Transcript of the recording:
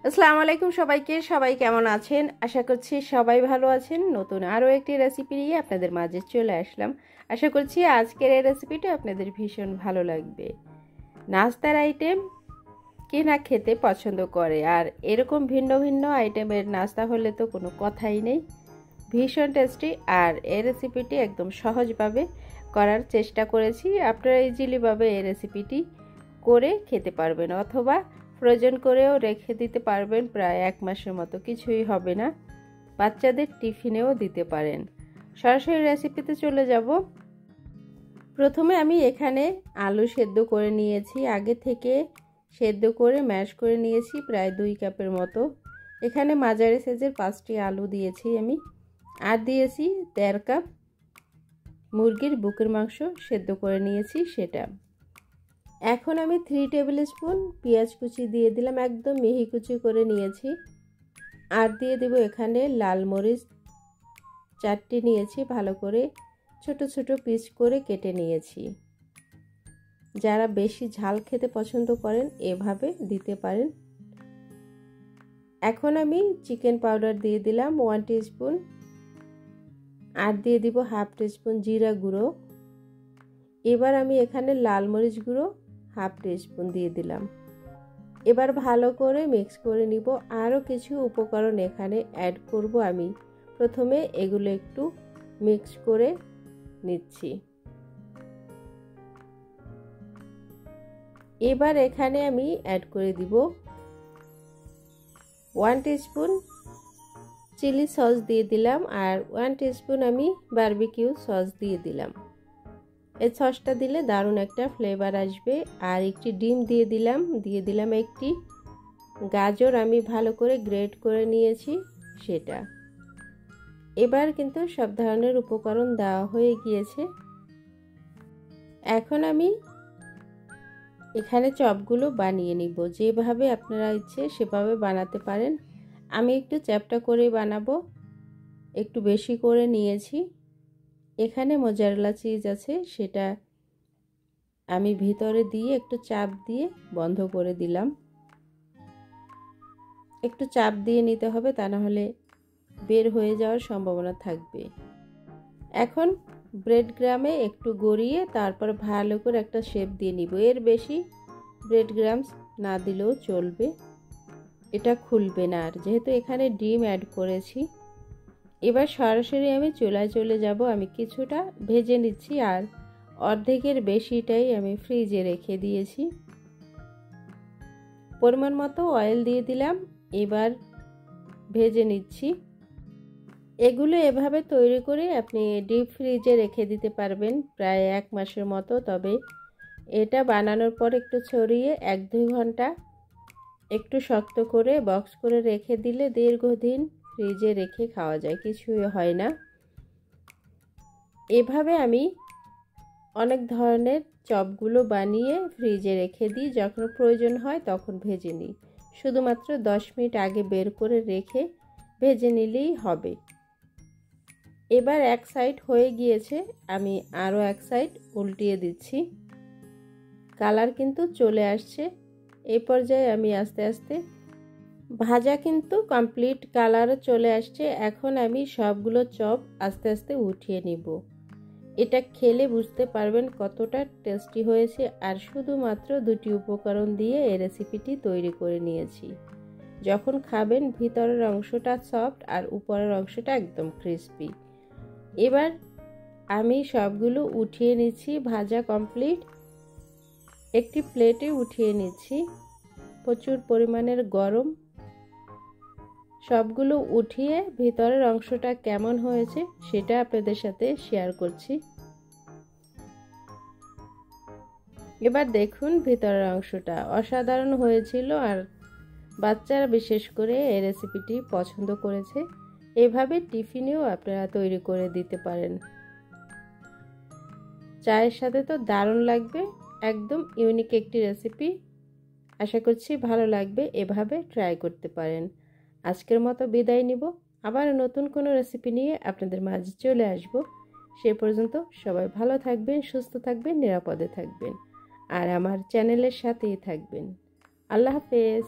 আসসালামু আলাইকুম সবাইকে। সবাই কেমন আছেন? আশা করছি সবাই ভালো আছেন। নতুন আরও একটি রেসিপি নিয়ে আপনাদের মাঝে চলে আসলাম। আশা করছি আজকের এই রেসিপিটা আপনাদের ভীষণ ভালো লাগবে। নাস্তার আইটেম কে না খেতে পছন্দ করে, আর এরকম ভিন্ন ভিন্ন আইটেমের নাস্তা হলে তো কোনো কথাই নেই। ভীষণ টেস্টি, আর এই রেসিপিটি একদম সহজভাবে করার চেষ্টা করেছি। আপনারা ইজিলিভাবে এই রেসিপিটি করে খেতে পারবেন, অথবা ফ্রোজেন করেও রেখে দিতে পারবেন। প্রায় 1 মাসের মতো, কিছুই হবে না। বাচ্চাদের টিফিনেও দিতে পারেন। সরাসরি রেসিপিতে চলে যাব। প্রথমে আমি এখানে আলু সেদ্ধ করে নিয়েছি, আগে থেকে সেদ্ধ করে ম্যাশ করে নিয়েছি প্রায় 2 কাপের মতো। এখানে মাঝারি সাইজের 5টি আলু দিয়েছি আমি, আর দিয়েছি 1.5 কাপ মুরগির বুকের মাংস সেদ্ধ করে নিয়েছি সেটা। এখন আমি 3 টেবিল স্পুন পেঁয়াজ কুচি দিয়ে দিলাম, একদম মিহি কুচি করে নিয়েছি। আর দিয়ে দেব এখানে লাল মরিচ 4টি নিয়েছি, ভালো করে ছোট ছোট পিস করে কেটে নিয়েছি। যারা বেশি ঝাল খেতে পছন্দ করেন এভাবে দিতে পারেন। এখন আমি চিকেন পাউডার দিয়ে দিলাম 1 টিস্পুন, আর দিয়ে দিব 1/2 টিস্পুন জিরা গুঁড়ো। এবার আমি এখানে লাল মরিচ গুঁড়ো 1/2 টিস্পুন দিয়ে দিলাম। এবার ভালো করে মিক্স করে নিব। আরও কিছু উপকরণ এখানে অ্যাড করব আমি। প্রথমে এগুলো একটু মিক্স করে নিচ্ছি। এবার এখানে আমি অ্যাড করে দিব 1 টিস্পুন চিলি সস দিয়ে দিলাম, আর 1 টিস্পুন আমি বারবিকিউ সস দিয়ে দিলাম। এই সসটা দিলে দারুণ একটা ফ্লেভার আসবে। আর একটি ডিম দিয়ে দিলাম একটি গাজর আমি ভালো করে গ্রেট করে নিয়েছি সেটা। এবার কিন্তু সব ধরনের উপকরণ দেওয়া হয়ে গিয়েছে। এখন আমি এখানে চপগুলো বানিয়ে নিব। যেভাবে আপনারা ইচ্ছে সেভাবে বানাতে পারেন। আমি একটু চ্যাপটা করে বানাবো, একটু বেশি করে নিয়েছি। এখানে মোজারেলা চিজ আছে, সেটা আমি ভিতরে দিয়ে একটু চাপ দিয়ে বন্ধ করে দিলাম। একটু চাপ দিয়ে নিতে হবে, তা না হলে বের হয়ে যাওয়ার সম্ভাবনা থাকবে। এখন ব্রেড গ্রামে একটু গড়িয়ে তারপর ভালো করে একটা শেপ দিয়ে নিব। এর বেশি ব্রেড গ্রামস না দিলেও চলবে, এটা খুলবে না। আর যেহেতু এখানে ডিম অ্যাড করেছি, এবার সরাসরি আমি চুলায় চলে যাব। আমি কিছুটা ভেজে নিচ্ছি, আর অর্ধেকের বেশিটাই আমি ফ্রিজে রেখে দিয়েছি। পরিমাণ মতো অয়েল দিয়ে দিলাম। এবার ভেজে নিচ্ছি। এগুলো এভাবে তৈরি করে আপনি ডিপ ফ্রিজে রেখে দিতে পারবেন প্রায় 1 মাসের মতো। তবে এটা বানানোর পর একটু ছড়িয়ে 1-2 ঘন্টা একটু শক্ত করে বক্স করে রেখে দিলে দীর্ঘদিন ফ্রিজে রেখে খাওয়া যায়, কিছুই হয় না। এভাবে আমি অনেক ধরনের চপগুলো বানিয়ে ফ্রিজে রেখে দিই, যখন প্রয়োজন হয় তখন ভেজে নিই। শুধুমাত্র 10 মিনিট আগে বের করে রেখে ভেজে নিলেই হবে। এবার এক সাইড হয়ে গিয়েছে, আমি আরও এক সাইড উল্টিয়ে দিচ্ছি। কালার কিন্তু চলে আসছে। এই পর্যায়ে আমি আস্তে আস্তে ভাজা কিন্তু কমপ্লিট কালার চলে আসছে। এখন আমি সবগুলো চপ আস্তে আস্তে উঠিয়ে নিব। এটা খেলে বুঝতে পারবেন কতটা টেস্টি হয়েছে। আর শুধুমাত্র 2টি উপকরণ দিয়ে এই রেসিপিটি তৈরি করে নিয়েছি। যখন খাবেন ভিতরের অংশটা সফট আর উপরের অংশটা একদম ক্রিস্পি। এবার আমি সবগুলো উঠিয়ে নিচ্ছি। ভাজা কমপ্লিট, একটি প্লেটে উঠিয়ে নিচ্ছি। প্রচুর পরিমাণের গরম। সবগুলো উঠিয়ে ভিতরের অংশটা কেমন হয়েছে সেটা আপনাদের সাথে শেয়ার করছি। এবার দেখুন ভিতরের অংশটা অসাধারণ হয়েছিল, আর বাচ্চারা বিশেষ করে এই রেসিপিটি পছন্দ করেছে। এভাবে টিফিনেও আপনারা তৈরি করে দিতে পারেন। চায়ের সাথে তো দারুণ লাগবে। একদম ইউনিক একটি রেসিপি। আশা করছি ভালো লাগবে, এভাবে ট্রাই করতে পারেন। আজকের মতো বিদায় নিব। আবার নতুন কোনো রেসিপি নিয়ে আপনাদের মাঝে চলে আসব। সে পর্যন্ত সবাই ভালো থাকবেন, সুস্থ থাকবেন, নিরাপদে থাকবেন, আর আমার চ্যানেলের সাথেই থাকবেন। আল্লাহ হাফেজ।